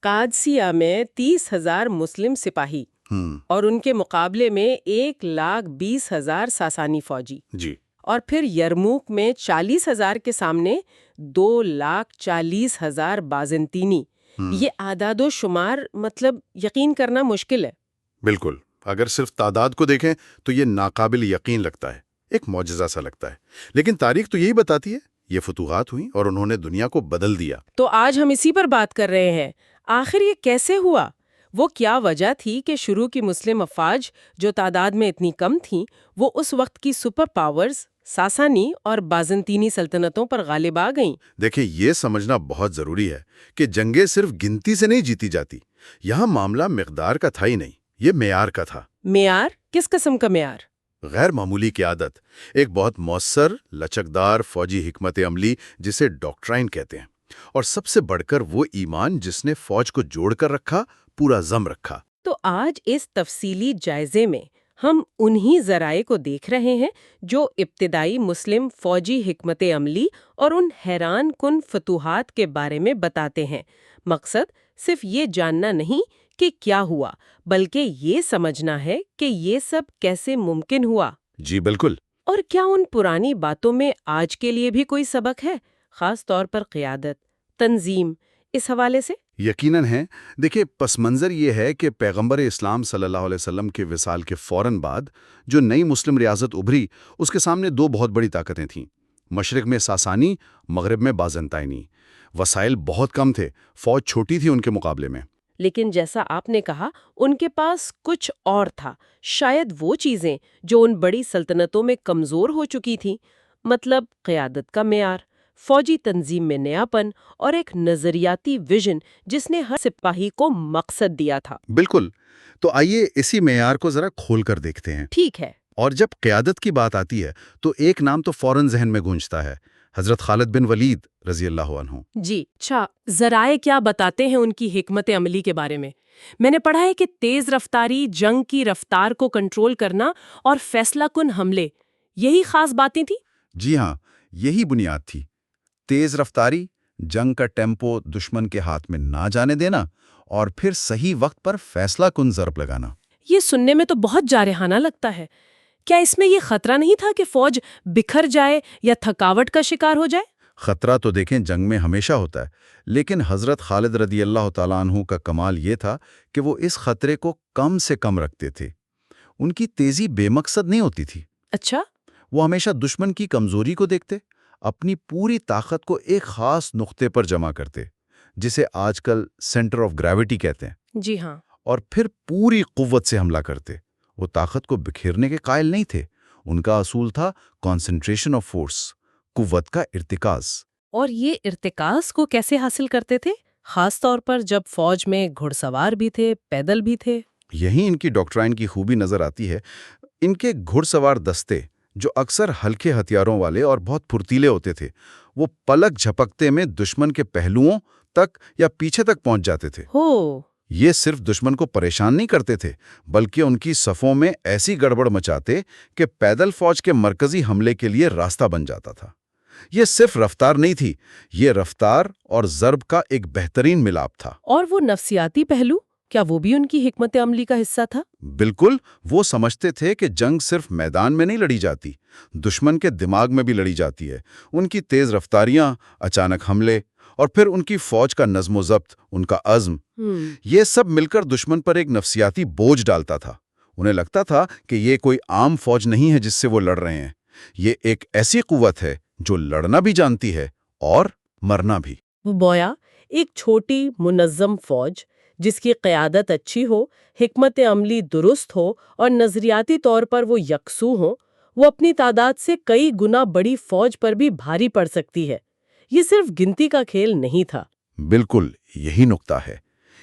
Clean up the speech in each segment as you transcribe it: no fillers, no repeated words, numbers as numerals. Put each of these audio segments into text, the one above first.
قادسیہ میں 30,000 مسلم سپاہی ہوں اور ان کے مقابلے میں 1,20,000 ساسانی فوجی، جی اور پھر یرموک میں 40,000 کے سامنے 2,40,000 بازنطینی۔ ہوں یہ اعداد و شمار مطلب یقین کرنا مشکل ہے۔ بالکل، اگر صرف تعداد کو دیکھیں تو یہ ناقابل یقین لگتا ہے، ایک معجزہ سا لگتا ہے، لیکن تاریخ تو یہی بتاتی ہے یہ فتوحات ہوئیں اور انہوں نے دنیا کو بدل دیا۔ تو آج ہم اسی پر بات کر رہے ہیں، آخر یہ کیسے ہوا؟ وہ کیا وجہ تھی کہ شروع کی مسلم افواج جو تعداد میں اتنی کم تھیں، وہ اس وقت کی سپر پاورز ساسانی اور بازنطینی سلطنتوں پر غالب آ گئیں؟ دیکھیں، یہ سمجھنا بہت ضروری ہے کہ جنگیں صرف گنتی سے نہیں جیتی جاتی۔ یہاں معاملہ مقدار کا تھا ہی نہیں، یہ معیار کا تھا۔ معیار؟ کس قسم کا معیار؟ غیر معمولی قیادت، ایک بہت مؤثر لچکدار فوجی حکمت عملی جسے ڈاکٹرائن کہتے ہیں، اور سب سے بڑھ کر وہ ایمان جس نے فوج کو جوڑ کر رکھا، پورا ضم رکھا۔ تو آج اس تفصیلی جائزے میں ہم انہی ذرائع کو دیکھ رہے ہیں جو ابتدائی مسلم فوجی حکمت عملی اور ان حیران کن فتوحات کے بارے میں بتاتے ہیں۔ مقصد صرف یہ جاننا نہیں کہ کیا ہوا، بلکہ یہ سمجھنا ہے کہ یہ سب کیسے ممکن ہوا۔ جی بالکل۔ اور کیا ان پرانی باتوں میں آج کے لیے بھی کوئی سبق ہے، خاص طور پر قیادت، تنظیم، اس حوالے سے؟ یقیناً ہے۔ دیکھیں، پس منظر یہ ہے کہ پیغمبر اسلام صلی اللہ علیہ وسلم کے وصال کے فوراً بعد جو نئی مسلم ریاست ابھری، اس کے سامنے دو بہت بڑی طاقتیں تھیں۔ مشرق میں ساسانی، مغرب میں بازنطینی۔ وسائل بہت کم تھے، فوج چھوٹی تھی ان کے مقابلے میں۔ لیکن جیسا آپ نے کہا، ان کے پاس کچھ اور تھا، شاید وہ چیزیں جو ان بڑی سلطنتوں میں کمزور ہو چکی تھیں، مطلب قیادت کا معیار، فوجی تنظیم میں نیاپن اور ایک نظریاتی ویژن جس نے ہر سپاہی کو مقصد دیا تھا۔ بالکل۔ تو آئیے اسی معیار کو ذرا کھول کر دیکھتے ہیں۔ ٹھیک ہے۔ اور جب قیادت کی بات آتی ہے تو ایک نام تو فوراً ذہن میں گونجتا ہے، حضرت خالد بن ولید رضی اللہ عنہ۔ جی اچھا، ذرائع کیا بتاتے ہیں ان کی حکمت عملی کے بارے میں؟ میں نے پڑھا ہے کہ تیز رفتاری، جنگ کی رفتار کو کنٹرول کرنا اور فیصلہ کن حملے، یہی خاص باتیں تھیں؟ جی ہاں، یہی بنیاد تھی۔ تیز رفتاری، جنگ کا ٹیمپو دشمن کے ہاتھ میں نہ جانے دینا، اور پھر صحیح وقت پر فیصلہ کن ضرب لگانا۔ یہ سننے میں تو بہت جارحانہ لگتا ہے۔ کیا اس میں یہ خطرہ نہیں تھا کہ فوج بکھر جائے یا تھکاوٹ کا شکار ہو جائے؟ خطرہ تو دیکھیں جنگ میں ہمیشہ ہوتا ہے، لیکن حضرت خالد رضی اللہ تعالیٰ عنہ کا کمال یہ تھا کہ وہ اس خطرے کو کم سے کم رکھتے تھے۔ ان کی تیزی بے مقصد نہیں ہوتی تھی۔ اچھا۔ وہ ہمیشہ دشمن کی کمزوری کو دیکھتے، اپنی پوری طاقت کو ایک خاص نقطے پر جمع کرتے، جسے آج کل سینٹر آف گریوٹی کہتے ہیں، جی ہاں۔ اور پھر پوری قوت سے حملہ کرتے۔ وہ طاقت کو بکھیرنے کے قائل نہیں تھے، ان کا اصول تھا کنسنٹریشن آف فورس، قوت کا ارتکاز۔ اور یہ ارتکاز کو کیسے حاصل کرتے تھے، خاص طور پر جب فوج میں گھڑ سوار بھی تھے، پیدل بھی تھے؟ یہی ان کی ڈاکٹرائن کی خوبی نظر آتی ہے۔ ان کے گھڑ سوار دستے، جو اکثر ہلکے ہتھیاروں والے اور بہت پھرتیلے ہوتے تھے، وہ پلک جھپکتے میں دشمن کے پہلوؤں تک یا پیچھے تک پہنچ جاتے تھے۔ ہو! یہ صرف دشمن کو پریشان نہیں کرتے تھے، بلکہ ان کی صفوں میں ایسی گڑبڑ مچاتے کہ پیدل فوج کے مرکزی حملے کے لیے راستہ بن جاتا تھا۔ یہ صرف رفتار نہیں تھی، یہ رفتار اور ضرب کا ایک بہترین ملاپ تھا۔ اور وہ نفسیاتی پہلو، کیا وہ بھی ان کی حکمت عملی کا حصہ تھا؟ بالکل، وہ سمجھتے تھے کہ جنگ صرف میدان میں نہیں لڑی جاتی، دشمن کے دماغ میں بھی لڑی جاتی ہے۔ ان کی تیز رفتاریاں، اچانک حملے، اور پھر ان کی فوج کا نظم و ضبط، ان کا عزم، یہ سب مل کر دشمن پر ایک نفسیاتی بوجھ ڈالتا تھا۔ انہیں لگتا تھا کہ یہ کوئی عام فوج نہیں ہے جس سے وہ لڑ رہے ہیں، یہ ایک ایسی قوت ہے جو لڑنا بھی جانتی ہے اور مرنا بھی۔ گویا ایک چھوٹی منظم فوج جس کی قیادت اچھی ہو، حکمت عملی درست ہو اور نظریاتی طور پر وہ یکسو ہو، وہ اپنی تعداد سے کئی گنا بڑی فوج پر بھی بھاری پڑ سکتی ہے۔ یہ صرف گنتی کا کھیل نہیں تھا۔ بالکل یہی نقطہ ہے،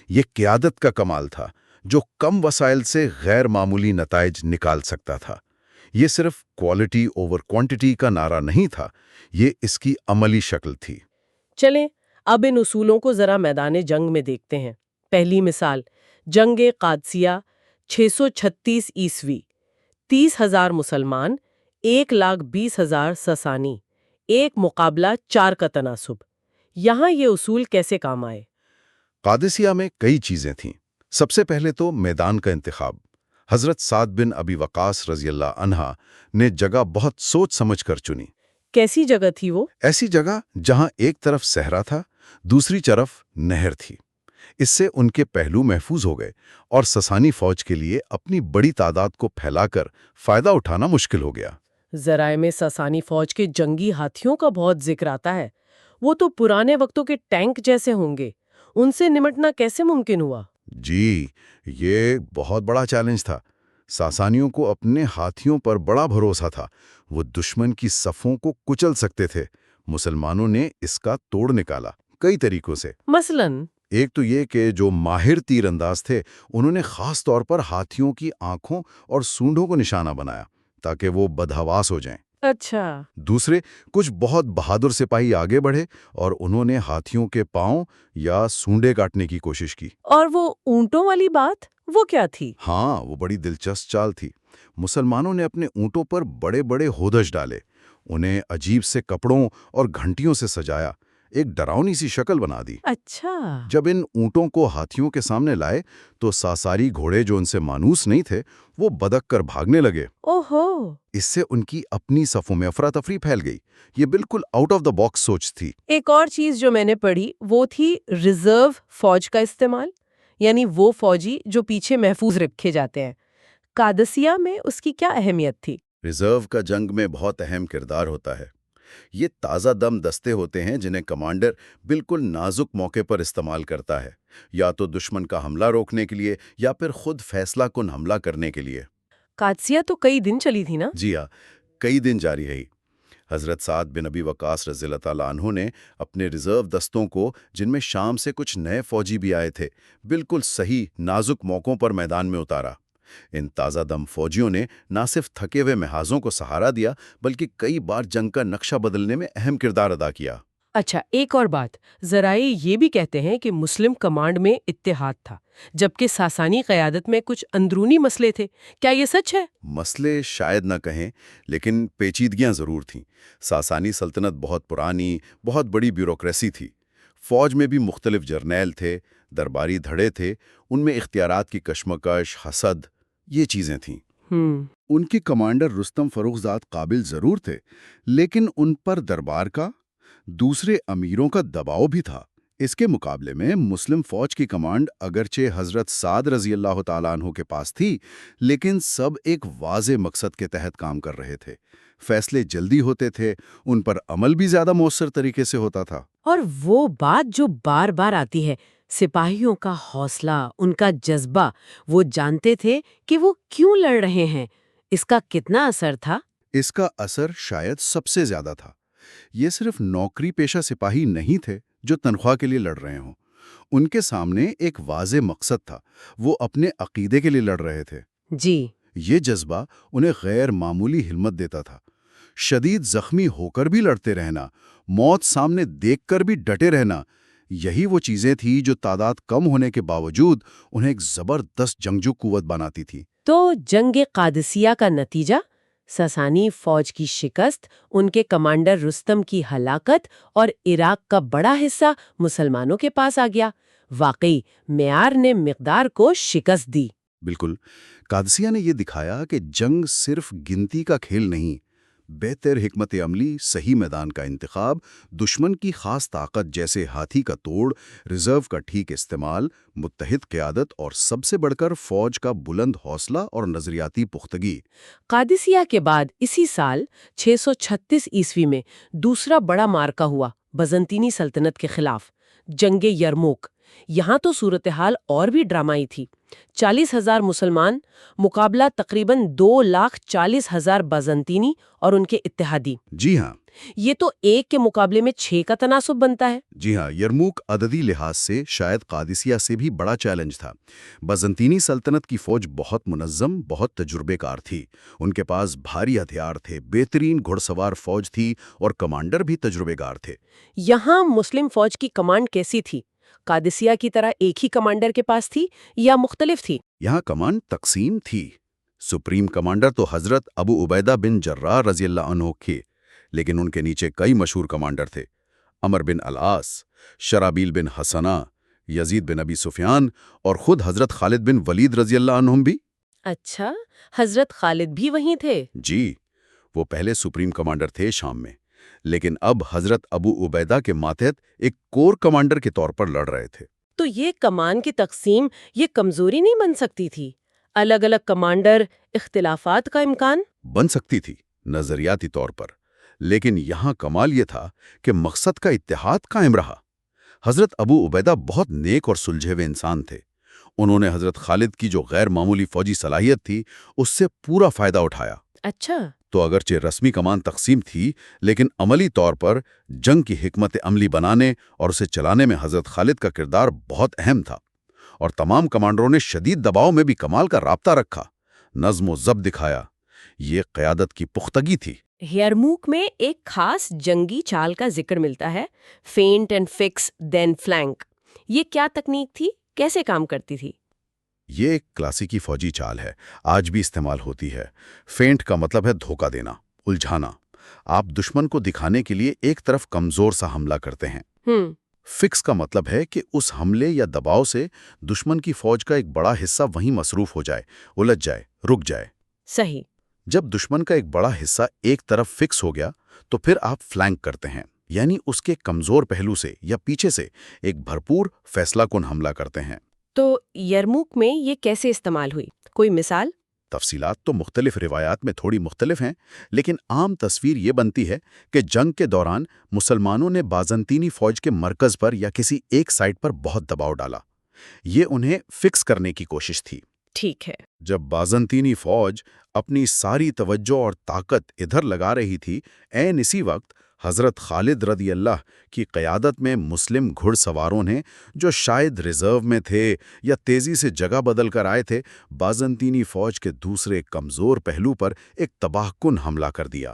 یہ قیادت کا کمال تھا جو کم وسائل سے غیر معمولی نتائج نکال سکتا تھا۔ یہ صرف کوالٹی اوور کوانٹٹی کا نعرہ نہیں تھا، یہ اس کی عملی شکل تھی۔ چلیں اب ان اصولوں کو ذرا میدان جنگ میں دیکھتے ہیں۔ پہلی مثال، جنگ قادسیہ 636 عیسوی، 30,000 مسلمان، 1,20,000 ساسانی، ایک مقابلہ 4 کا تناسب۔ یہاں یہ اصول کیسے کام آئے؟ قادسیہ میں کئی چیزیں تھیں۔ سب سے پہلے تو میدان کا انتخاب۔ حضرت سعد بن ابی وقاص رضی اللہ عنہ نے جگہ بہت سوچ سمجھ کر چنی۔ کیسی جگہ تھی وہ؟ ایسی جگہ جہاں ایک طرف صحرا تھا، دوسری طرف نہر تھی۔ اس سے ان کے پہلو محفوظ ہو گئے اور ساسانی فوج کے لیے اپنی بڑی تعداد کو پھیلا کر فائدہ اٹھانا مشکل ہو گیا۔ ذرائع میں ساسانی فوج کے جنگی ہاتھیوں کا بہت ذکر آتا ہے۔ وہ تو پرانے وقتوں کے ٹینک جیسے ہوں گے، ان سے نمٹنا کیسے ممکن ہوا؟ جی، یہ بہت بڑا چیلنج تھا۔ ساسانیوں کو اپنے ہاتھیوں پر بڑا بھروسہ تھا، وہ دشمن کی صفوں کو کچل سکتے تھے۔ مسلمانوں نے اس کا توڑ نکالا کئی طریقوں سے۔ مثلاً ایک تو یہ کہ جو ماہر تیر انداز تھے انہوں نے خاص طور پر ہاتھیوں کی آنکھوں اور سونڈوں کو نشانہ بنایا تاکہ وہ بدحواس ہو جائیں۔ اچھا، دوسرے، کچھ بہت بہادر سپاہی آگے بڑھے اور انہوں نے ہاتھیوں کے پاؤں یا سونڈے کاٹنے کی کوشش کی۔ اور وہ اونٹوں والی بات وہ کیا تھی؟ ہاں، وہ بڑی دلچسپ چال تھی۔ مسلمانوں نے اپنے اونٹوں پر بڑے بڑے ہودج ڈالے، انہیں عجیب سے کپڑوں اور گھنٹیوں سے سجایا، ایک ڈراؤنی سی شکل بنا دی۔ اچھا، جب ان اونٹوں کو ہاتھیوں کے سامنے لائے تو ساساری گھوڑے جو ان سے مانوس نہیں تھے وہ بدک کر بھاگنے لگے۔ اوہو، اس سے ان کی اپنی صفوں میں افراتفری پھیل گئی۔ یہ بالکل آؤٹ آف دا باکس سوچ تھی۔ ایک اور چیز جو میں نے پڑھی وہ تھی ریزرو فوج کا استعمال، یعنی وہ فوجی جو پیچھے محفوظ رکھے جاتے ہیں۔ قادسیہ میں اس کی کیا اہمیت تھی؟ ریزرو کا جنگ میں بہت اہم کردار ہوتا ہے۔ یہ تازہ دم دستے ہوتے ہیں جنہیں کمانڈر بالکل نازک موقع پر استعمال کرتا ہے، یا تو دشمن کا حملہ روکنے کے لیے یا پھر خود فیصلہ کن حملہ کرنے کے لیے۔ قادسیہ تو کئی دن چلی تھی نا؟ جی ہاں، کئی دن جاری رہی۔ حضرت سعد بن ابی وقاص رضی اللہ تعالیٰ عنہ نے اپنے ریزرو دستوں کو، جن میں شام سے کچھ نئے فوجی بھی آئے تھے، بالکل صحیح نازک موقعوں پر میدان میں اتارا۔ ان تازہ دم فوجیوں نے نہ صرف تھکے ہوئے محاذوں کو سہارا دیا بلکہ کئی بار جنگ کا نقشہ بدلنے میں اہم کردار ادا کیا۔ اچھا، ایک اور بات، ذرائع یہ بھی کہتے ہیں کہ مسلم کمانڈ میں اتحاد تھا جبکہ ساسانی قیادت میں کچھ اندرونی مسئلے تھے۔ کیا یہ سچ ہے؟ مسئلے شاید نہ کہیں، لیکن پیچیدگیاں ضرور تھیں۔ ساسانی سلطنت بہت پرانی، بہت بڑی بیوروکریسی تھی۔ فوج میں بھی مختلف جرنیل تھے، درباری دھڑے تھے، ان میں اختیارات کی کشمکش، حسد، یہ چیزیں تھیں۔ ان کے کمانڈر رستم فروخزاد قابل ضرور تھے، لیکن ان پر دربار کا، دوسرے امیروں کا دباؤ بھی تھا۔ اس کے مقابلے میں مسلم فوج کی کمانڈ اگرچہ حضرت سعد رضی اللہ تعالیٰ عنہ کے پاس تھی، لیکن سب ایک واضح مقصد کے تحت کام کر رہے تھے۔ فیصلے جلدی ہوتے تھے، ان پر عمل بھی زیادہ مؤثر طریقے سے ہوتا تھا۔ اور وہ بات جو بار بار آتی ہے، سپاہیوں کا حوصلہ، ان کا جذبہ، وہ جانتے تھے کہ وہ کیوں لڑ رہے ہیں۔ اس کا کتنا اثر تھا؟ اس کا اثر شاید سب سے زیادہ تھا۔ یہ صرف نوکری پیشہ سپاہی نہیں تھے جو تنخواہ کے لیے لڑ رہے ہوں۔ ان کے سامنے ایک واضح مقصد تھا، وہ اپنے عقیدے کے لیے لڑ رہے تھے۔ جی، یہ جذبہ انہیں غیر معمولی ہمت دیتا تھا۔ شدید زخمی ہو کر بھی لڑتے رہنا، موت سامنے دیکھ کر بھی ڈٹے رہنا، یہی وہ چیزیں تھیں جو تعداد کم ہونے کے باوجود انہیں ایک زبردست جنگجو قوت بناتی تھی۔ تو جنگ قادسیہ کا نتیجہ ساسانی فوج کی شکست، ان کے کمانڈر رستم کی ہلاکت اور عراق کا بڑا حصہ مسلمانوں کے پاس آ گیا۔ واقعی معیار نے مقدار کو شکست دی۔ بالکل، قادسیہ نے یہ دکھایا کہ جنگ صرف گنتی کا کھیل نہیں، بہتر حکمت عملی، صحیح میدان کا انتخاب، دشمن کی خاص طاقت جیسے ہاتھی کا توڑ، ریزرو کا ٹھیک استعمال، متحد قیادت اور سب سے بڑھ کر فوج کا بلند حوصلہ اور نظریاتی پختگی۔ قادسیہ کے بعد اسی سال 636 عیسوی میں دوسرا بڑا معرکہ ہوا بزنطینی سلطنت کے خلاف، جنگ یرموک۔ یہاں تو صورتحال اور بھی ڈرامائی تھی۔ 40,000 مسلمان مقابلہ تقریباً 2,40,000 بازنطینی اور ان کے اتحادی۔ جی ہاں، یہ تو ایک کے مقابلے میں 6 کا تناسب بنتا ہے۔ جی ہاں، یرموک عددی لحاظ سے شاید قادسیہ سے بھی بڑا چیلنج تھا۔ بازنطینی سلطنت کی فوج بہت منظم، بہت تجربے کار تھی۔ ان کے پاس بھاری ہتھیار تھے، بہترین گھڑ سوار فوج تھی اور کمانڈر بھی تجربے کار تھے۔ یہاں مسلم فوج کی کمانڈ کیسی تھی؟ قادسیہ کی طرح ایک ہی کمانڈر کے پاس تھی یا مختلف تھی؟ یہاں کمانڈ تقسیم تھی۔ سپریم کمانڈر تو حضرت ابو عبیدہ بن جراح رضی اللہ عنہ تھے، لیکن ان کے نیچے کئی مشہور کمانڈر تھے: عمر بن العاص، شرابیل بن حسنہ، یزید بن ابی سفیان اور خود حضرت خالد بن ولید رضی اللہ عنہم بھی۔ اچھا، حضرت خالد بھی وہیں تھے؟ جی، وہ پہلے سپریم کمانڈر تھے شام میں، لیکن اب حضرت ابو عبیدہ کے ماتحت ایک کور کمانڈر کے طور پر لڑ رہے تھے۔ تو یہ کمان کی تقسیم یہ کمزوری نہیں بن سکتی تھی؟ الگ الگ کمانڈر، اختلافات کا امکان؟ بن سکتی تھی نظریاتی طور پر، لیکن یہاں کمال یہ تھا کہ مقصد کا اتحاد قائم رہا۔ حضرت ابو عبیدہ بہت نیک اور سلجھے ہوئے انسان تھے۔ انہوں نے حضرت خالد کی جو غیر معمولی فوجی صلاحیت تھی اس سے پورا فائدہ اٹھایا۔ اچھا، تو اگرچہ رسمی کمان تقسیم تھی، لیکن عملی طور پر جنگ کی حکمت عملی بنانے اور اسے چلانے میں حضرت خالد کا کردار بہت اہم تھا، اور تمام کمانڈروں نے شدید دباؤ میں بھی کمال کا رابطہ رکھا، نظم و ضبط دکھایا۔ یہ قیادت کی پختگی تھی۔ یرموک میں ایک خاص جنگی چال کا ذکر ملتا ہے، feint and fix then flank. یہ کیا تکنیک تھی؟ کیسے کام کرتی تھی؟ یہ ایک کلاسیکی فوجی چال ہے، آج بھی استعمال ہوتی ہے۔ فینٹ کا مطلب ہے دھوکہ دینا، الجھانا۔ آپ دشمن کو دکھانے کے لیے ایک طرف کمزور سا حملہ کرتے ہیں۔ فکس کا مطلب ہے کہ اس حملے یا دباؤ سے دشمن کی فوج کا ایک بڑا حصہ وہیں مصروف ہو جائے، الجھ جائے، رک جائے۔ صحیح۔ جب دشمن کا ایک بڑا حصہ ایک طرف فکس ہو گیا تو پھر آپ فلینک کرتے ہیں، یعنی اس کے کمزور پہلو سے یا پیچھے سے ایک بھرپور فیصلہ کن حملہ کرتے ہیں۔ تو یرموک میں یہ کیسے استعمال ہوئی؟ کوئی مثال؟ تفصیلات تو مختلف روایات میں تھوڑی مختلف ہیں، لیکن عام تصویر یہ بنتی ہے کہ جنگ کے دوران مسلمانوں نے بازنطینی فوج کے مرکز پر یا کسی ایک سائٹ پر بہت دباؤ ڈالا۔ یہ انہیں فکس کرنے کی کوشش تھی۔ ٹھیک ہے۔ جب بازنطینی فوج اپنی ساری توجہ اور طاقت ادھر لگا رہی تھی، عین اسی وقت حضرت خالد رضی اللہ کی قیادت میں مسلم گھڑ سواروں نے، جو شاید ریزرو میں تھے یا تیزی سے جگہ بدل کر آئے تھے، بازنطینی فوج کے دوسرے کمزور پہلو پر ایک تباہ کن حملہ کر دیا۔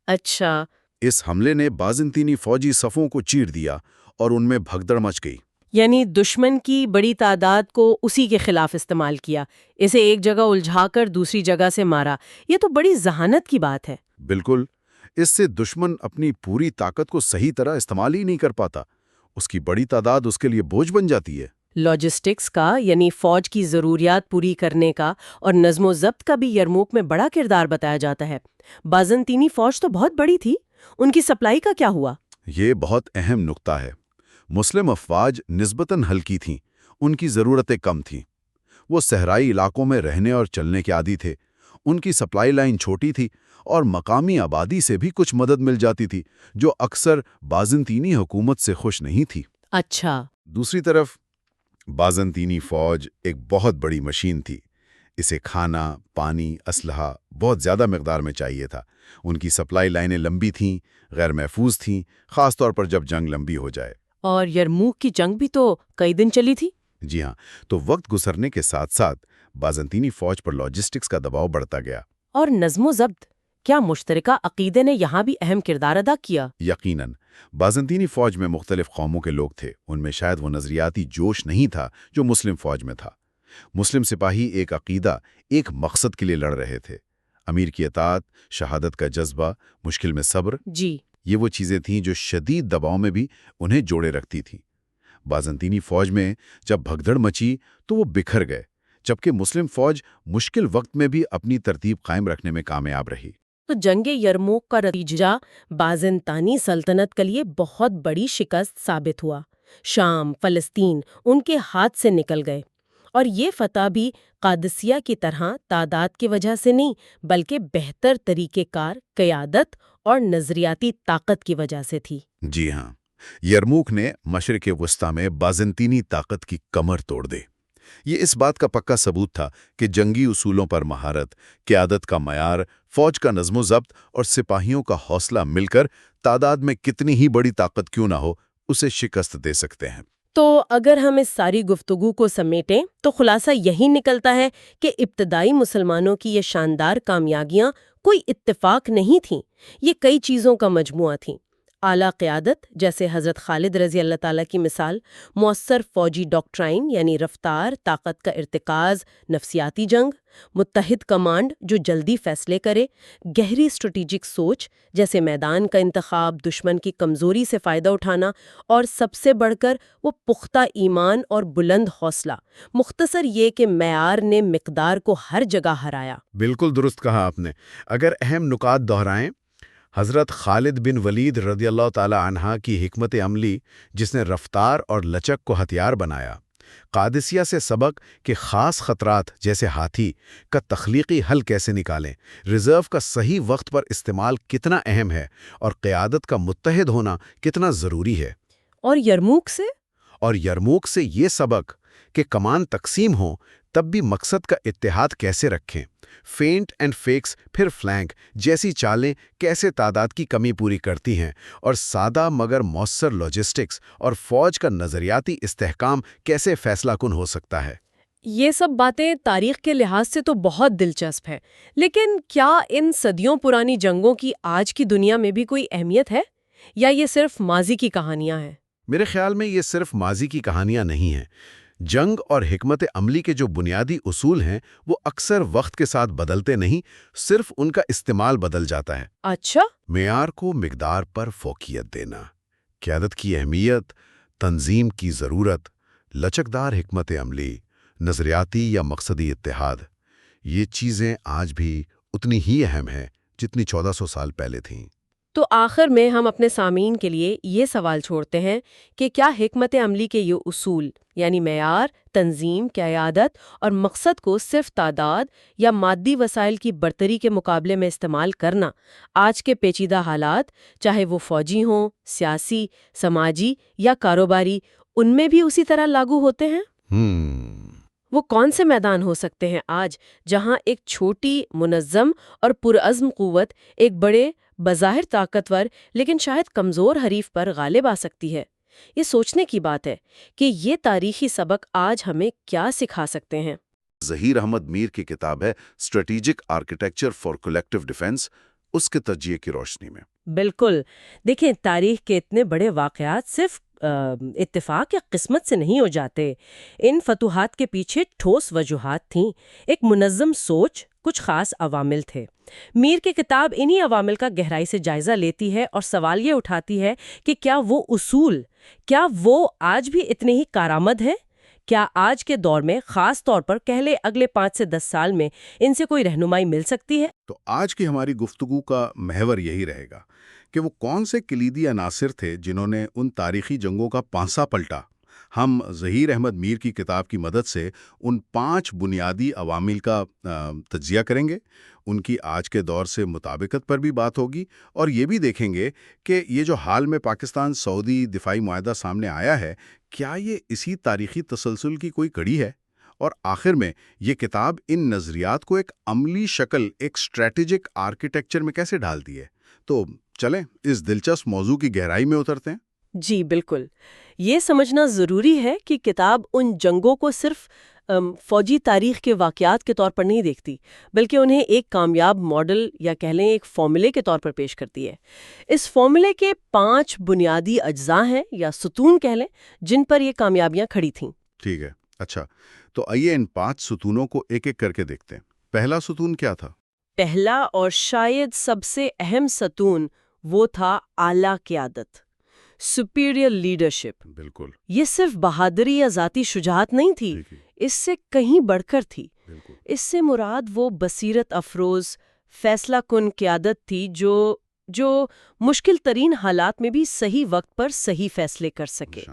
اچھا۔ اس حملے نے بازنطینی فوجی صفوں کو چیر دیا اور ان میں بھگدڑ مچ گئی۔ یعنی دشمن کی بڑی تعداد کو اسی کے خلاف استعمال کیا، اسے ایک جگہ الجھا کر دوسری جگہ سے مارا۔ یہ تو بڑی ذہانت کی بات ہے۔ بالکل، اس سے دشمن اپنی پوری طاقت کو صحیح طرح استعمال ہی نہیں کر پاتا۔ اس کی بڑی تعداد اس کے لیے بوجھ بن جاتی ہے۔ لاجسٹکس کا، یعنی فوج کی ضروریات پوری کرنے کا، اور نظم و ضبط کا بھی یرموک میں بڑا کردار بتایا جاتا ہے۔ بازنطینی فوج تو بہت بڑی تھی، ان کی سپلائی کا کیا ہوا؟ یہ بہت اہم نقطہ ہے۔ مسلم افواج نسبتاً ہلکی تھیں، ان کی ضرورتیں کم تھیں۔ وہ صحرائی علاقوں میں رہنے اور چلنے کے عادی تھے، ان کی سپلائی لائن چھوٹی تھی، اور مقامی آبادی سے بھی کچھ مدد مل جاتی تھی، جو اکثر بازنطینی حکومت سے خوش نہیں تھی۔ اچھا۔ دوسری طرف بازنطینی فوج ایک بہت بڑی مشین تھی۔ اسے کھانا، پانی، اسلحہ بہت زیادہ مقدار میں چاہیے تھا۔ ان کی سپلائی لائنیں لمبی تھیں، غیر محفوظ تھیں، خاص طور پر جب جنگ لمبی ہو جائے۔ اور یرموک کی جنگ بھی تو کئی دن چلی تھی۔ جی ہاں، تو وقت گزرنے کے ساتھ ساتھ بازنطینی فوج پر لاجسٹکس کا دباؤ بڑھتا گیا۔ اور نظم و ضبط، کیا مشترکہ عقیدے نے یہاں بھی اہم کردار ادا کیا؟ یقیناً، بازنطینی فوج میں مختلف قوموں کے لوگ تھے، ان میں شاید وہ نظریاتی جوش نہیں تھا جو مسلم فوج میں تھا۔ مسلم سپاہی ایک عقیدہ، ایک مقصد کے لیے لڑ رہے تھے۔ امیر کی اطاعت، شہادت کا جذبہ، مشکل میں صبر، جی، یہ وہ چیزیں تھیں جو شدید دباؤ میں بھی انہیں جوڑے رکھتی تھیں۔ بازنطینی فوج میں جب بھگدڑ مچی تو وہ بکھر گئے، جبکہ مسلم فوج مشکل وقت میں بھی اپنی ترتیب قائم رکھنے میں کامیاب رہی۔ تو جنگ یرموک کا نتیجہ بازنطینی سلطنت کے لیے بہت بڑی شکست ثابت ہوا۔ شام، فلسطین ان کے ہاتھ سے نکل گئے، اور یہ فتح بھی قادسیہ کی طرح تعداد کی وجہ سے نہیں، بلکہ بہتر طریقہ کار، قیادت اور نظریاتی طاقت کی وجہ سے تھی۔ جی ہاں، یرموک نے مشرق وسطیٰ میں بازنطینی طاقت کی کمر توڑ دی۔ یہ اس بات کا پکا ثبوت تھا کہ جنگی اصولوں پر مہارت، قیادت کا معیار، فوج کا نظم و ضبط اور سپاہیوں کا حوصلہ مل کر تعداد میں کتنی ہی بڑی طاقت کیوں نہ ہو، اسے شکست دے سکتے ہیں۔ تو اگر ہم اس ساری گفتگو کو سمیٹیں تو خلاصہ یہی نکلتا ہے کہ ابتدائی مسلمانوں کی یہ شاندار کامیابیاں کوئی اتفاق نہیں تھیں، یہ کئی چیزوں کا مجموعہ تھیں۔ اعلیٰ قیادت جیسے حضرت خالد رضی اللہ تعالیٰ کی مثال، مؤثر فوجی ڈاکٹرائن یعنی رفتار، طاقت کا ارتکاز، نفسیاتی جنگ، متحد کمانڈ جو جلدی فیصلے کرے، گہری اسٹریٹجک سوچ جیسے میدان کا انتخاب، دشمن کی کمزوری سے فائدہ اٹھانا، اور سب سے بڑھ کر وہ پختہ ایمان اور بلند حوصلہ، مختصر یہ کہ معیار نے مقدار کو ہر جگہ ہرایا۔ بالکل درست کہا آپ نے۔ اگر اہم نکات دہرائیں، حضرت خالد بن ولید رضی اللہ تعالی عنہ کی حکمت عملی جس نے رفتار اور لچک کو ہتھیار بنایا، قادسیہ سے سبق کہ خاص خطرات جیسے ہاتھی کا تخلیقی حل کیسے نکالیں، ریزرو کا صحیح وقت پر استعمال کتنا اہم ہے، اور قیادت کا متحد ہونا کتنا ضروری ہے۔ اور یرموک سے یہ سبق کہ کمان تقسیم ہوں تب بھی مقصد کا اتحاد کیسے رکھیں، فینٹ اینڈ فیکس پھر فلینک جیسی چالیں کیسے تعداد کی کمی پوری کرتی ہیں، اور سادہ مگر مؤثر لاجسٹکس اور فوج کا نظریاتی استحکام کیسے فیصلہ کن ہو سکتا ہے۔ یہ سب باتیں تاریخ کے لحاظ سے تو بہت دلچسپ ہیں، لیکن کیا ان صدیوں پرانی جنگوں کی آج کی دنیا میں بھی کوئی اہمیت ہے، یا یہ صرف ماضی کی کہانیاں ہیں؟ میرے خیال میں یہ صرف ماضی کی کہانیاں نہیں ہیں۔ جنگ اور حکمت عملی کے جو بنیادی اصول ہیں وہ اکثر وقت کے ساتھ بدلتے نہیں، صرف ان کا استعمال بدل جاتا ہے۔ اچھا۔ معیار کو مقدار پر فوقیت دینا، قیادت کی اہمیت، تنظیم کی ضرورت، لچکدار حکمت عملی، نظریاتی یا مقصدی اتحاد، یہ چیزیں آج بھی اتنی ہی اہم ہیں جتنی 1400 سال پہلے تھیں۔ تو آخر میں ہم اپنے سامعین کے لیے یہ سوال چھوڑتے ہیں کہ کیا حکمت عملی کے یہ اصول یعنی معیار، تنظیم، قیادت اور مقصد کو صرف تعداد یا مادی وسائل کی برتری کے مقابلے میں استعمال کرنا آج کے پیچیدہ حالات، چاہے وہ فوجی ہوں، سیاسی، سماجی یا کاروباری، ان میں بھی اسی طرح لاگو ہوتے ہیں؟ وہ کون سے میدان ہو سکتے ہیں آج جہاں ایک چھوٹی، منظم اور پرعزم قوت ایک بڑے، بظاہر طاقتور لیکن شاید کمزور حریف پر غالب آ سکتی ہے؟ یہ سوچنے کی بات ہے کہ یہ تاریخی سبق آج ہمیں کیا سکھا سکتے ہیں۔ ظہیر احمد میر کی کتاب ہے strategic architecture for collective defence, اس کے تجزیے کی روشنی میں۔ بالکل، دیکھیں تاریخ کے اتنے بڑے واقعات صرف اتفاق یا قسمت سے نہیں ہو جاتے۔ ان فتوحات کے پیچھے ٹھوس وجوہات تھیں، ایک منظم سوچ، کچھ خاص عوامل تھے۔ میر کی کتاب انہی عوامل کا گہرائی سے جائزہ لیتی ہے اور سوال یہ اٹھاتی ہے کہ کیا وہ اصول، کیا وہ آج بھی اتنے ہی کارآمد ہیں؟ کیا آج کے دور میں، خاص طور پر کہلے اگلے 5 سے 10 سال میں، ان سے کوئی رہنمائی مل سکتی ہے؟ تو آج کی ہماری گفتگو کا محور یہی رہے گا کہ وہ کون سے کلیدی عناصر تھے جنہوں نے ان تاریخی جنگوں کا پانسا پلٹا۔ ہم ظہیر احمد میر کی کتاب کی مدد سے ان 5 بنیادی عوامل کا تجزیہ کریں گے، ان کی آج کے دور سے مطابقت پر بھی بات ہوگی، اور یہ بھی دیکھیں گے کہ یہ جو حال میں پاکستان سعودی دفاعی معاہدہ سامنے آیا ہے، کیا یہ اسی تاریخی تسلسل کی کوئی کڑی ہے؟ اور آخر میں یہ کتاب ان نظریات کو ایک عملی شکل، ایک اسٹریٹجک آرکیٹیکچر میں کیسے ڈالتی ہے؟ تو چلیں اس دلچسپ موضوع کی گہرائی میں اترتے ہیں۔ جی بالکل، یہ سمجھنا ضروری ہے کہ کتاب ان جنگوں کو صرف فوجی تاریخ کے واقعات کے طور پر نہیں دیکھتی، بلکہ انہیں ایک کامیاب ماڈل یا کہہ لیں ایک فارمولے کے طور پر پیش کرتی ہے۔ اس فارمولے کے 5 بنیادی اجزاء ہیں یا ستون کہہ لیں، جن پر یہ کامیابیاں کھڑی تھیں۔ ٹھیک ہے، اچھا، تو آئیے ان 5 ستونوں کو ایک ایک کر کے دیکھتے ہیں۔ پہلا ستون کیا تھا؟ پہلا اور شاید سب سے اہم ستون وہ تھا اعلیٰ قیادت، سپیریئر لیڈرشپ۔ بالکل، یہ صرف بہادری یا ذاتی شجاعت نہیں تھی، اس سے کہیں بڑھ کر تھی۔ بالکل، اس سے مراد وہ بصیرت افروز، فیصلہ کن قیادت تھی جو مشکل ترین حالات میں بھی صحیح وقت پر صحیح فیصلے کر سکے،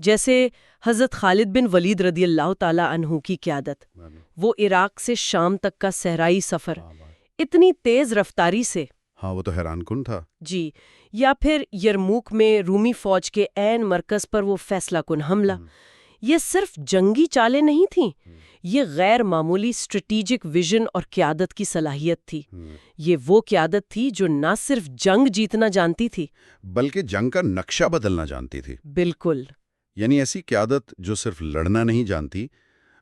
جیسے حضرت خالد بن ولید رضی اللہ تعالی عنہ کی قیادت۔ وہ عراق سے شام تک کا صحرائی سفر اتنی تیز رفتاری سے، ہاں وہ تو حیران کن تھا۔ جی، یا پھر یرموک میں رومی فوج کے عین مرکز پر وہ فیصلہ کن حملہ، یہ صرف جنگی چالیں نہیں تھیں، یہ غیر معمولی اسٹریٹجک ویژن اور قیادت کی صلاحیت تھی۔ یہ وہ قیادت تھی جو نہ صرف جنگ جیتنا جانتی تھی بلکہ جنگ کا نقشہ بدلنا جانتی تھی۔ بالکل، یعنی ایسی قیادت جو صرف لڑنا نہیں جانتی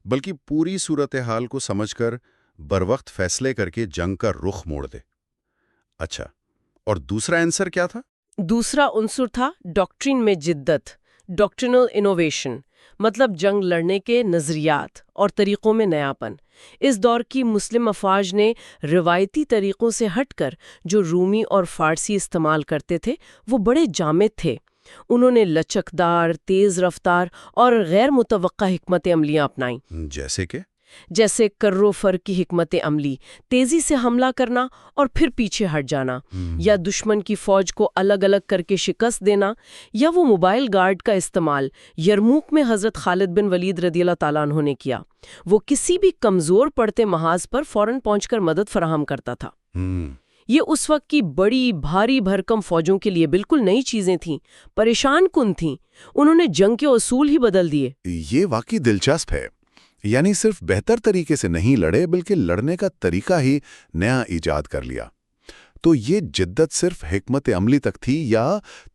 بلکہ پوری صورتحال کو سمجھ کر بروقت فیصلے کر کے جنگ کا رخ موڑ دے۔ اچھا، اور دوسرا آنسر کیا تھا؟ دوسرا عنصر تھا ڈاکٹرین میں جدت، ڈاکٹرینل انوویشن، مطلب جنگ لڑنے کے نظریات اور طریقوں میں نیاپن۔ اس دور کی مسلم افواج نے روایتی طریقوں سے ہٹ کر جو رومی اور فارسی استعمال کرتے تھے وہ بڑے جامد تھے۔ انہوں نے لچکدار، تیز رفتار اور غیر متوقع حکمت عملیاں اپنائیں، جیسے کرو فر کی حکمت عملی، تیزی سے حملہ کرنا اور پھر پیچھے ہٹ جانا، یا دشمن کی فوج کو الگ الگ کر کے شکست دینا، یا وہ موبائل گارڈ کا استعمال یرموک میں حضرت خالد بن ولید رضی اللہ تعالیٰ عنہ نے کیا۔ وہ کسی بھی کمزور پڑتے محاذ پر فوراً پہنچ کر مدد فراہم کرتا تھا۔ یہ اس وقت کی بڑی بھاری بھرکم فوجوں کے لیے بالکل نئی چیزیں تھیں، پریشان کن تھیں۔ انہوں نے جنگ کے اصول ہی بدل دیے۔ یہ واقعی دلچسپ ہے، یعنی صرف بہتر طریقے سے نہیں لڑے بلکہ لڑنے کا طریقہ ہی نیا ایجاد کر لیا۔ تو یہ جدت صرف حکمت عملی تک تھی یا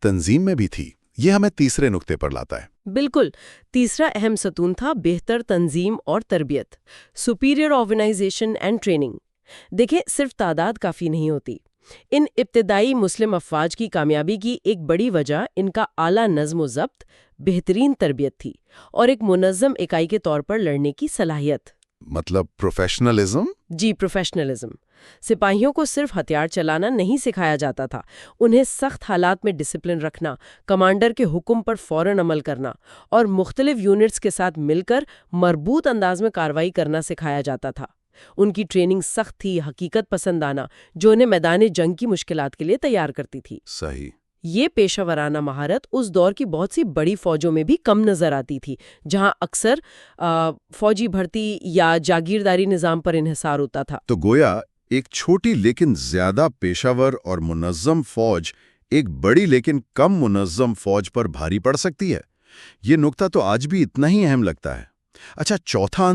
تنظیم میں بھی تھی؟ یہ ہمیں تیسرے نقطے پر لاتا ہے۔ بالکل، تیسرا اہم ستون تھا بہتر تنظیم اور تربیت، سپیریئر آرگنائزیشن اینڈ ٹریننگ۔ دیکھیں، صرف تعداد کافی نہیں ہوتی۔ ان ابتدائی مسلم افواج کی کامیابی کی ایک بڑی وجہ ان کا اعلیٰ نظم و ضبط، بہترین تربیت تھی اور ایک منظم اکائی کے طور پر لڑنے کی صلاحیت۔ مطلب پروفیشنلزم؟ جی، پروفیشنلزم۔ سپاہیوں کو صرف ہتھیار چلانا نہیں سکھایا جاتا تھا، انہیں سخت حالات میں ڈسپلن رکھنا، کمانڈر کے حکم پر فوراً عمل کرنا اور مختلف یونٹس کے ساتھ مل کر مربوط انداز میں کارروائی کرنا سکھایا جاتا تھا۔ ان کی ٹریننگ سخت تھی، حقیقت پسندانہ، جو انہیں میدان جنگ کی مشکلات کے لیے تیار کرتی تھی۔ صحیح۔ یہ پیشہ ورانہ مہارت اس دور کی بہت سی بڑی فوجوں میں بھی کم نظر آتی تھی، جہاں اکثر فوجی بھرتی یا جاگیرداری نظام پر انحصار ہوتا تھا۔ تو گویا ایک چھوٹی لیکن زیادہ پیشہ ور اور منظم فوج ایک بڑی لیکن کم منظم فوج پر بھاری پڑ سکتی ہے۔ یہ نقطہ تو آج بھی اتنا ہی اہم لگتا ہے۔ اچھا، چوتھا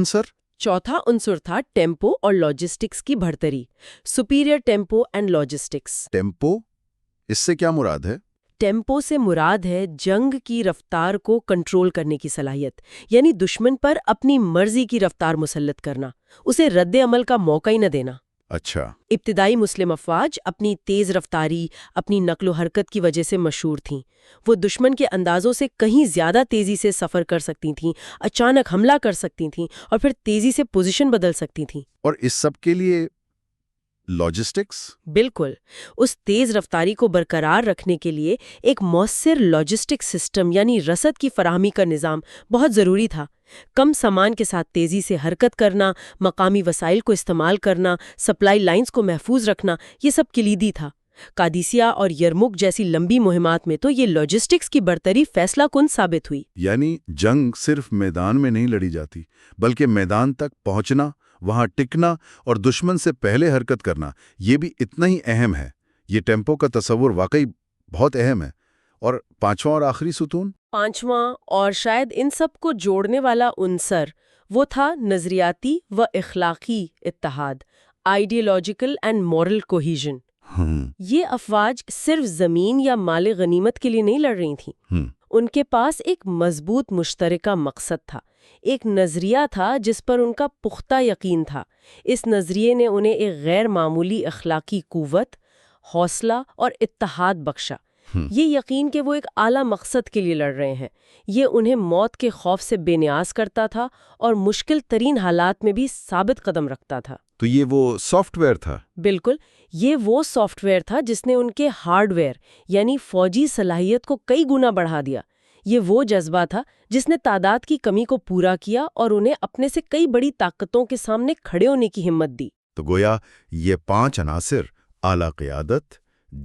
عنصر تھا ٹیمپو اور لاجسٹکس کی بڑھتری، superior tempo and logistics. Tempo, اس سے کیا مراد ہے؟ ٹیمپو سے مراد ہے جنگ کی رفتار کو کنٹرول کرنے کی صلاحیت، یعنی دشمن پر اپنی مرضی کی رفتار مسلط کرنا، اسے رد عمل کا موقع ہی نہ دینا۔ اچھا۔ ابتدائی مسلم افواج اپنی تیز رفتاری، اپنی نقل و حرکت کی وجہ سے مشہور تھیں۔ وہ دشمن کے اندازوں سے کہیں زیادہ تیزی سے سفر کر سکتی تھیں، اچانک حملہ کر سکتی تھیں اور پھر تیزی سے پوزیشن بدل سکتی تھیں۔ اور اس سب کے لیے لاجسٹکس؟ بالکل، اس تیز رفتاری کو برقرار رکھنے کے لیے ایک مؤثر لاجسٹک سسٹم یعنی رسد کی فراہمی کا نظام بہت ضروری تھا۔ کم سامان کے ساتھ تیزی سے حرکت کرنا، مقامی وسائل کو استعمال کرنا، سپلائی لائنز کو محفوظ رکھنا، یہ سب کلیدی تھا۔ قادسیہ اور یرموک جیسی لمبی مہمات میں تو یہ لاجسٹکس کی برتری فیصلہ کن ثابت ہوئی۔ یعنی جنگ صرف میدان میں نہیں لڑی جاتی، بلکہ میدان تک پہنچنا، وہاں ٹکنا اور دشمن سے پہلے حرکت کرنا یہ بھی اتنا ہی اہم ہے۔ یہ ٹیمپو کا تصور واقعی بہت اہم ہے۔ اور پانچواں اور آخری ستون؟ پانچواں اور شاید ان سب کو جوڑنے والا عنصر وہ تھا نظریاتی و اخلاقی اتحاد، آئیڈیالوجیکل اینڈ مورل کوہیژن۔ یہ افواج صرف زمین یا مال غنیمت کے لیے نہیں لڑ رہی تھیں، ان کے پاس ایک مضبوط مشترکہ مقصد تھا، ایک نظریہ تھا جس پر ان کا پختہ یقین تھا۔ اس نظریے نے انہیں ایک غیر معمولی اخلاقی قوت، حوصلہ اور اتحاد بخشا۔ یہ یقین کہ وہ ایک اعلیٰ مقصد کے لیے لڑ رہے ہیں، یہ انہیں موت کے خوف سے بے نیاز کرتا تھا اور مشکل ترین حالات میں بھی ثابت قدم رکھتا تھا۔ تو یہ وہ سافٹ ویئر تھا؟ بالکل، یہ وہ سافٹ ویئر تھا جس نے ان کے ہارڈ ویئر یعنی فوجی صلاحیت کو کئی گنا بڑھا دیا۔ یہ وہ جذبہ تھا جس نے تعداد کی کمی کو پورا کیا اور انہیں اپنے سے کئی بڑی طاقتوں کے سامنے کھڑے ہونے کی ہمت دی۔ تو گویا یہ 5 عناصر، اعلیٰ قیادت،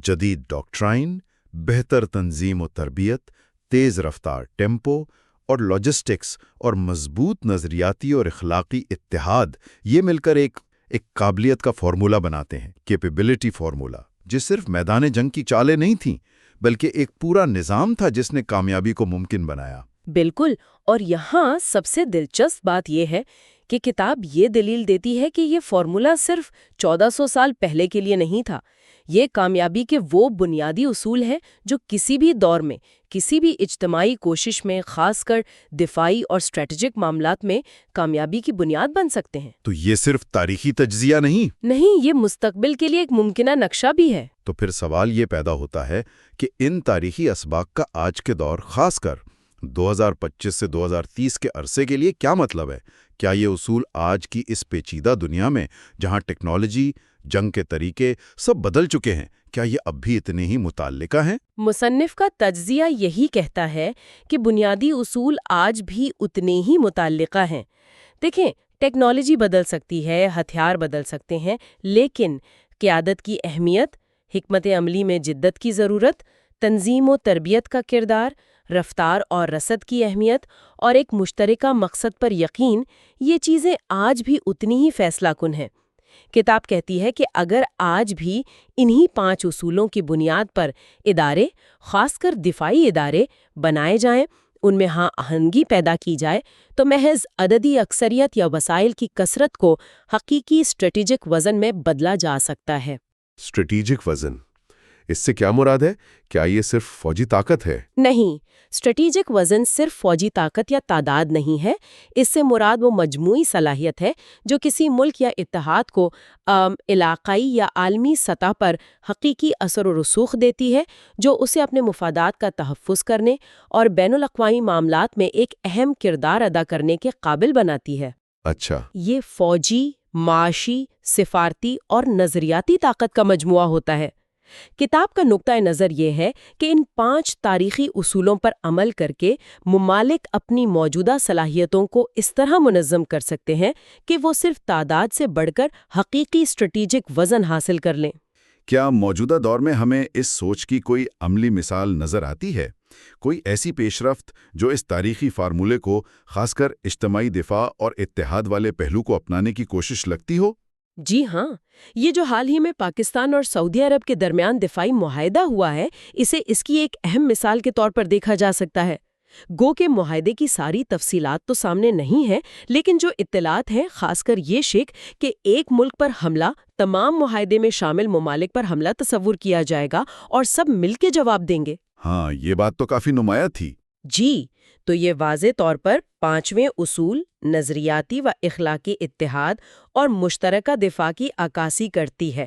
جدید ڈاکٹرائن، بہتر تنظیم و تربیت، تیز رفتار ٹیمپو اور لاجسٹکس اور مضبوط نظریاتی اور اخلاقی اتحاد، یہ مل کر ایک قابلیت کا فارمولہ بناتے ہیں، کیپیبلٹی فارمولہ، جو صرف میدان جنگ کی چالیں نہیں تھیں بلکہ ایک پورا نظام تھا جس نے کامیابی کو ممکن بنایا۔ بالکل، اور یہاں سب سے دلچسپ بات یہ ہے کہ کتاب یہ دلیل دیتی ہے کہ یہ فارمولہ صرف 1400 سال پہلے کے لیے نہیں تھا۔ یہ کامیابی کے وہ بنیادی اصول ہیں جو کسی بھی دور میں کسی بھی اجتماعی کوشش میں، خاص کر دفاعی اور اسٹریٹجک معاملات میں کامیابی کی بنیاد بن سکتے ہیں۔ تو یہ صرف تاریخی تجزیہ نہیں، یہ مستقبل کے لیے ایک ممکنہ نقشہ بھی ہے۔ تو پھر سوال یہ پیدا ہوتا ہے کہ ان تاریخی اسباق کا آج کے دور، خاص کر 2025 سے 2030 کے عرصے کے لیے کیا مطلب ہے؟ کیا یہ اصول آج کی اس پیچیدہ دنیا میں، جہاں ٹیکنالوجی، جنگ کے طریقے سب بدل چکے ہیں، کیا یہ اب بھی اتنے ہی متعلقہ ہیں؟ مصنف کا تجزیہ یہی کہتا ہے کہ بنیادی اصول آج بھی اتنے ہی متعلقہ ہیں۔ دیکھیں، ٹیکنالوجی بدل سکتی ہے، ہتھیار بدل سکتے ہیں، لیکن قیادت کی اہمیت، حکمت عملی میں جدت کی ضرورت، تنظیم و تربیت کا کردار، رفتار اور رسد کی اہمیت اور ایک مشترکہ مقصد پر یقین، یہ چیزیں آج بھی اتنی ہی فیصلہ کن ہیں۔ کتاب کہتی ہے کہ اگر آج بھی انہی 5 اصولوں کی بنیاد پر ادارے، خاص کر دفاعی ادارے، بنائے جائیں، ان میں ہاں آہنگی پیدا کی جائے، تو محض عددی اکثریت یا وسائل کی کثرت کو حقیقی اسٹریٹجک وزن میں بدلا جا سکتا ہے۔ اسٹریٹجک وزن، اس سے کیا مراد ہے؟ کیا یہ صرف فوجی طاقت ہے؟ نہیں، اسٹریٹجک وزن صرف فوجی طاقت یا تعداد نہیں ہے۔ اس سے مراد وہ مجموعی صلاحیت ہے جو کسی ملک یا اتحاد کو علاقائی یا عالمی سطح پر حقیقی اثر و رسوخ دیتی ہے، جو اسے اپنے مفادات کا تحفظ کرنے اور بین الاقوامی معاملات میں ایک اہم کردار ادا کرنے کے قابل بناتی ہے۔ اچھا، یہ فوجی، معاشی، سفارتی اور نظریاتی طاقت کا مجموعہ ہوتا ہے۔ کتاب کا نقطۂ نظر یہ ہے کہ ان 5 تاریخی اصولوں پر عمل کر کے ممالک اپنی موجودہ صلاحیتوں کو اس طرح منظم کر سکتے ہیں کہ وہ صرف تعداد سے بڑھ کر حقیقی اسٹریٹجک وزن حاصل کر لیں۔ کیا موجودہ دور میں ہمیں اس سوچ کی کوئی عملی مثال نظر آتی ہے؟ کوئی ایسی پیش رفت جو اس تاریخی فارمولے کو، خاص کر اجتماعی دفاع اور اتحاد والے پہلو کو اپنانے کی کوشش لگتی ہو؟ جی ہاں، یہ جو حال ہی میں پاکستان اور سعودی عرب کے درمیان دفاعی معاہدہ ہوا ہے، اسے اس کی ایک اہم مثال کے طور پر دیکھا جا سکتا ہے۔ گو کہ معاہدے کی ساری تفصیلات تو سامنے نہیں ہیں، لیکن جو اطلاعات ہیں، خاص کر یہ شک کہ ایک ملک پر حملہ تمام معاہدے میں شامل ممالک پر حملہ تصور کیا جائے گا اور سب مل کے جواب دیں گے۔ ہاں، یہ بات تو کافی نمایاں تھی۔ جی، تو یہ واضح طور پر 5ویں اصول، نظریاتی و اخلاقی اتحاد اور مشترکہ دفاع کی عکاسی کرتی ہے۔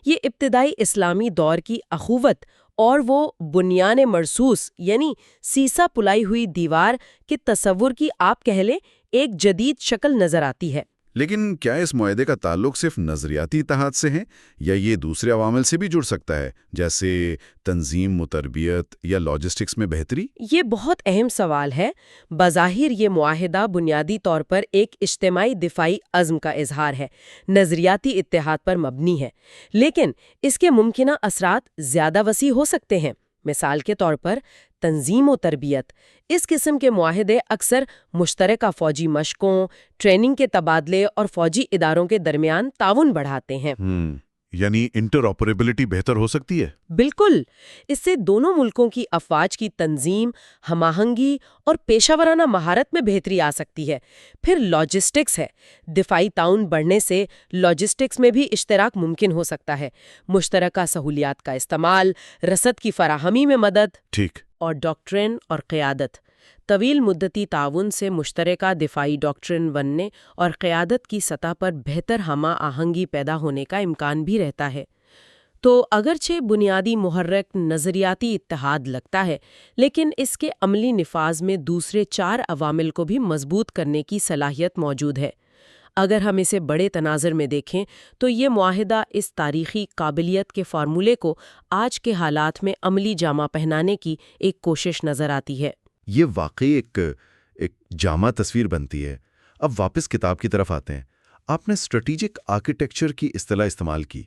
یہ ابتدائی اسلامی دور کی اخوت اور وہ بنیان مرصوص یعنی سیسا پلائی ہوئی دیوار کے تصور کی آپ کہہ لیں ایک جدید شکل نظر آتی ہے۔ لیکن کیا اس معاہدے کا تعلق صرف نظریاتی اتحاد سے ہے، یا یہ دوسرے عوامل سے بھی جڑ سکتا ہے، جیسے تنظیم و تربیت یا لاجسٹکس میں بہتری؟ یہ بہت اہم سوال ہے۔ بظاہر یہ معاہدہ بنیادی طور پر ایک اجتماعی دفاعی عزم کا اظہار ہے، نظریاتی اتحاد پر مبنی ہے، لیکن اس کے ممکنہ اثرات زیادہ وسیع ہو سکتے ہیں۔ مثال کے طور پر تنظیم و تربیت، اس قسم کے معاہدے اکثر مشترکہ فوجی مشقوں، ٹریننگ کے تبادلے اور فوجی اداروں کے درمیان تعاون بڑھاتے ہیں۔ یعنی انٹرآپریبلٹی بہتر ہو سکتی ہے؟ بالکل، اس سے دونوں ملکوں کی افواج کی تنظیم، ہم آہنگی اور پیشہ ورانہ مہارت میں بہتری آ سکتی ہے۔ پھر لاجسٹکس ہے، دفاعی تعاون بڑھنے سے لاجسٹکس میں بھی اشتراک ممکن ہو سکتا ہے، مشترکہ سہولیات کا استعمال، رسد کی فراہمی میں مدد، ٹھیک۔ اور ڈاکٹرن اور قیادت۔ طویل مدتی تعاون سے مشترکہ دفاعی ڈاکٹرن بننے اور قیادت کی سطح پر بہتر ہم آہنگی پیدا ہونے کا امکان بھی رہتا ہے۔ تو اگرچہ بنیادی محرک نظریاتی اتحاد لگتا ہے، لیکن اس کے عملی نفاذ میں دوسرے 4 عوامل کو بھی مضبوط کرنے کی صلاحیت موجود ہے۔ اگر ہم اسے بڑے تناظر میں دیکھیں تو یہ معاہدہ اس تاریخی قابلیت کے فارمولے کو آج کے حالات میں عملی جامہ پہنانے کی ایک کوشش نظر آتی ہے۔ یہ واقعی ایک جامع تصویر بنتی ہے۔ اب واپس کتاب کی طرف آتے ہیں۔ آپ نے اسٹریٹجک آرکیٹیکچر کی اصطلاح استعمال کی۔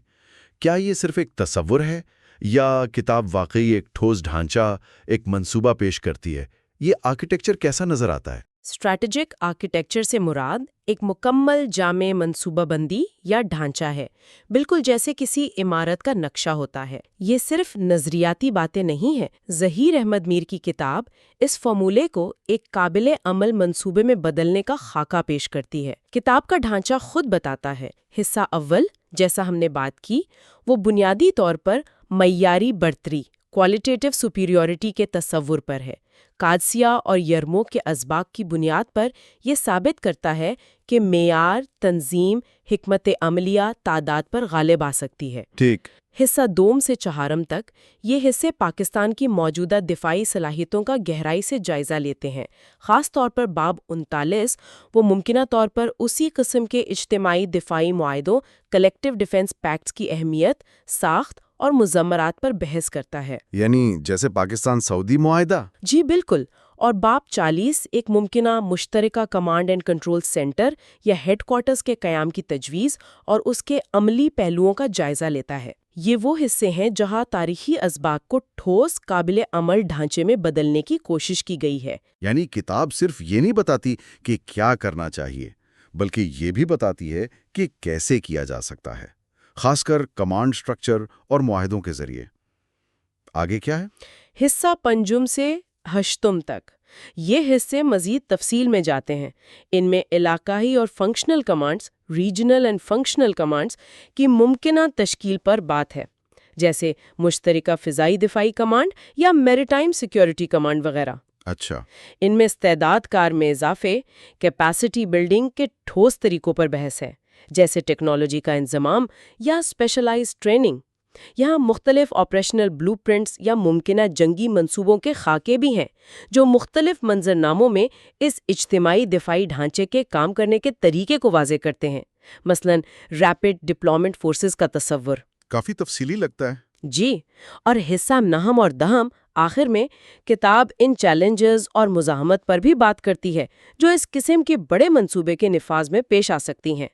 کیا یہ صرف ایک تصور ہے یا کتاب واقعی ایک ٹھوس ڈھانچہ، ایک منصوبہ پیش کرتی ہے؟ یہ آرکیٹیکچر کیسا نظر آتا ہے؟ اسٹریٹجک آرکیٹیکچر سے مراد ایک مکمل جامع منصوبہ بندی یا ڈھانچہ ہے، بالکل جیسے کسی عمارت کا نقشہ ہوتا ہے۔ یہ صرف نظریاتی باتیں نہیں ہیں۔ ظہیر احمد میر کی کتاب اس فارمولے کو ایک قابل عمل منصوبے میں بدلنے کا خاکہ پیش کرتی ہے۔ کتاب کا ڈھانچہ خود بتاتا ہے۔ حصہ اول، جیسا ہم نے بات کی، وہ بنیادی طور پر معیاری برتری، کوالٹیٹیو سپیریورٹی کے تصور پر ہے۔ قادسیہ اور یرموک کے اسباق کی بنیاد پر یہ ثابت کرتا ہے کہ معیار، تنظیم، حکمت عملیہ تعداد پر غالب آ سکتی ہے۔ ٹھیک۔ حصہ دوم سے چہارم تک یہ حصے پاکستان کی موجودہ دفاعی صلاحیتوں کا گہرائی سے جائزہ لیتے ہیں۔ خاص طور پر باب 39 وہ ممکنہ طور پر اسی قسم کے اجتماعی دفاعی معاہدوں کلیکٹیو ڈیفنس پیکٹس کی اہمیت، ساخت اور مضمرات پر بحث کرتا ہے۔ یعنی جیسے پاکستان سعودی معاہدہ؟ جی بالکل۔ اور باب 40 ایک ممکنہ مشترکہ کمانڈ اینڈ کنٹرول سینٹر یا ہیڈ کوارٹرز کے قیام کی تجویز اور اس کے عملی پہلوؤں کا جائزہ لیتا ہے۔ یہ وہ حصے ہیں جہاں تاریخی اسباق کو ٹھوس قابل عمل ڈھانچے میں بدلنے کی کوشش کی گئی ہے۔ یعنی کتاب صرف یہ نہیں بتاتی کہ کیا کرنا چاہیے، بلکہ یہ بھی بتاتی ہے کہ کیسے کیا جا سکتا ہے، خاص کر کمانڈ سٹرکچر اور معاہدوں کے ذریعے۔ آگے کیا ہے؟ حصہ پنجم سے ہشتم تک یہ حصے مزید تفصیل میں جاتے ہیں۔ ان میں علاقائی اور functional commands, regional and functional commands کی ممکنہ تشکیل پر بات ہے، جیسے مشترکہ فضائی دفاعی کمانڈ یا میریٹائم سیکیورٹی کمانڈ وغیرہ۔ اچھا۔ ان میں استعداد کار میں اضافے، کیپیسٹی بلڈنگ کے ٹھوس طریقوں پر بحث ہے، جیسے ٹیکنالوجی کا انضمام یا اسپیشلائز ٹریننگ۔ یہاں مختلف آپریشنل بلو پرنٹس یا ممکنہ جنگی منصوبوں کے خاکے بھی ہیں، جو مختلف منظرناموں میں اس اجتماعی دفاعی ڈھانچے کے کام کرنے کے طریقے کو واضح کرتے ہیں، مثلا ریپڈ ڈپلومنٹ فورسز کا تصور۔ کافی تفصیلی لگتا ہے۔ جی، اور حصہ نہم اور دہم آخر میں کتاب ان چیلنجز اور مزاحمت پر بھی بات کرتی ہے جو اس قسم کے بڑے منصوبے کے نفاذ میں پیش آ سکتی ہیں۔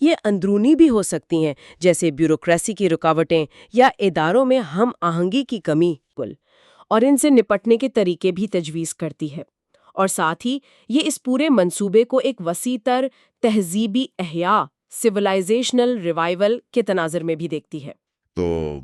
یہ اندرونی بھی ہو سکتی ہیں، جیسے بیوروکریسی کی رکاوٹیں یا اداروں میں ہم آہنگی کی کمی، اور ان سے نپٹنے کے طریقے بھی تجویز کرتی ہے۔ اور ساتھ ہی یہ اس پورے منصوبے کو ایک وسیع تر تہذیبی احیاء، سویلائزیشنل ریوائیول کے تناظر میں بھی دیکھتی ہے۔ تو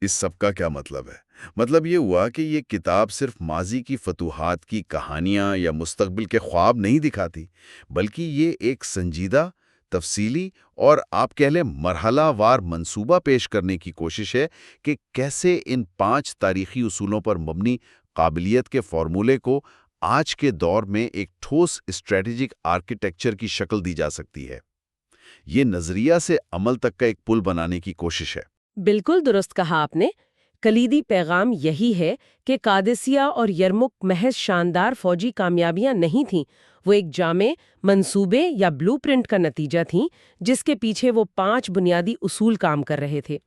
اس سب کا کیا مطلب ہے؟ مطلب یہ ہوا کہ یہ کتاب صرف ماضی کی فتوحات کی کہانیاں یا مستقبل کے خواب نہیں دکھاتی، بلکہ یہ ایک سنجیدہ، تفصیلی اور آپ کہہ لیں مرحلہ وار منصوبہ پیش کرنے کی کوشش ہے کہ کیسے ان 5 تاریخی اصولوں پر مبنی قابلیت کے فارمولے کو آج کے دور میں ایک ٹھوس اسٹریٹجک آرکیٹیکچر کی شکل دی جا سکتی ہے۔ یہ نظریہ سے عمل تک کا ایک پل بنانے کی کوشش ہے۔ بالکل درست کہا آپ نے۔ کلیدی پیغام یہی ہے کہ قادسیہ اور یرمک محض شاندار فوجی کامیابیاں نہیں تھیں، وہ ایک جامع منصوبے یا بلو پرنٹ کا نتیجہ تھیں جس کے پیچھے وہ 5 بنیادی اصول کام کر رہے تھے۔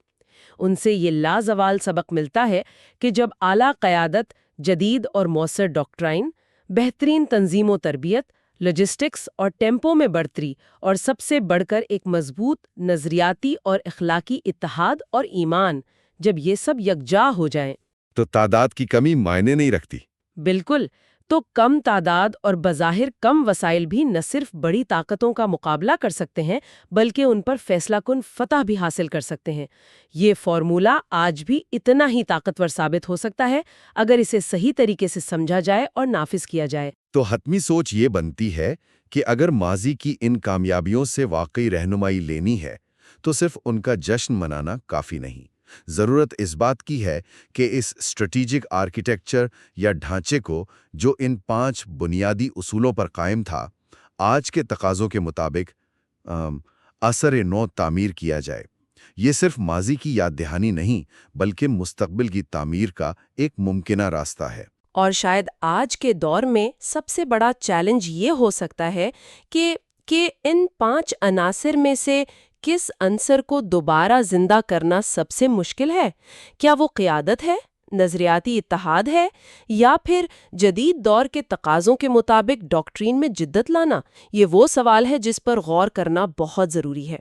ان سے یہ لازوال سبق ملتا ہے کہ جب اعلیٰ قیادت، جدید اور مؤثر ڈاکٹرائن، بہترین تنظیم و تربیت، لاجسٹکس اور ٹیمپو میں بڑھتری، اور سب سے بڑھ کر ایک مضبوط نظریاتی اور اخلاقی اتحاد اور ایمان، جب یہ سب یکجا ہو جائیں تو تعداد کی کمی معنی نہیں رکھتی۔ بالکل، تو کم تعداد اور بظاہر کم وسائل بھی نہ صرف بڑی طاقتوں کا مقابلہ کر سکتے ہیں بلکہ ان پر فیصلہ کن فتح بھی حاصل کر سکتے ہیں۔ یہ فارمولہ آج بھی اتنا ہی طاقتور ثابت ہو سکتا ہے اگر اسے صحیح طریقے سے سمجھا جائے اور نافذ کیا جائے۔ تو حتمی سوچ یہ بنتی ہے کہ اگر ماضی کی ان کامیابیوں سے واقعی رہنمائی لینی ہے تو صرف ان کا جشن منانا کافی نہیں، ضرورت اس بات کی ہے کہ اس اسٹریٹجک آرکیٹیکچر یا ڈھانچے کو جو ان 5 بنیادی اصولوں پر قائم تھا، آج کے تقاضوں کے مطابق اثر نو تعمیر کیا جائے۔ یہ صرف ماضی کی یاد دہانی نہیں بلکہ مستقبل کی تعمیر کا ایک ممکنہ راستہ ہے۔ اور شاید آج کے دور میں سب سے بڑا چیلنج یہ ہو سکتا ہے کہ ان 5 عناصر میں سے کس عنصر کو دوبارہ زندہ کرنا سب سے مشکل ہے؟ کیا وہ قیادت ہے، نظریاتی اتحاد ہے، یا پھر جدید دور کے تقاضوں کے مطابق ڈاکٹرین میں جدت لانا؟ یہ وہ سوال ہے جس پر غور کرنا بہت ضروری ہے۔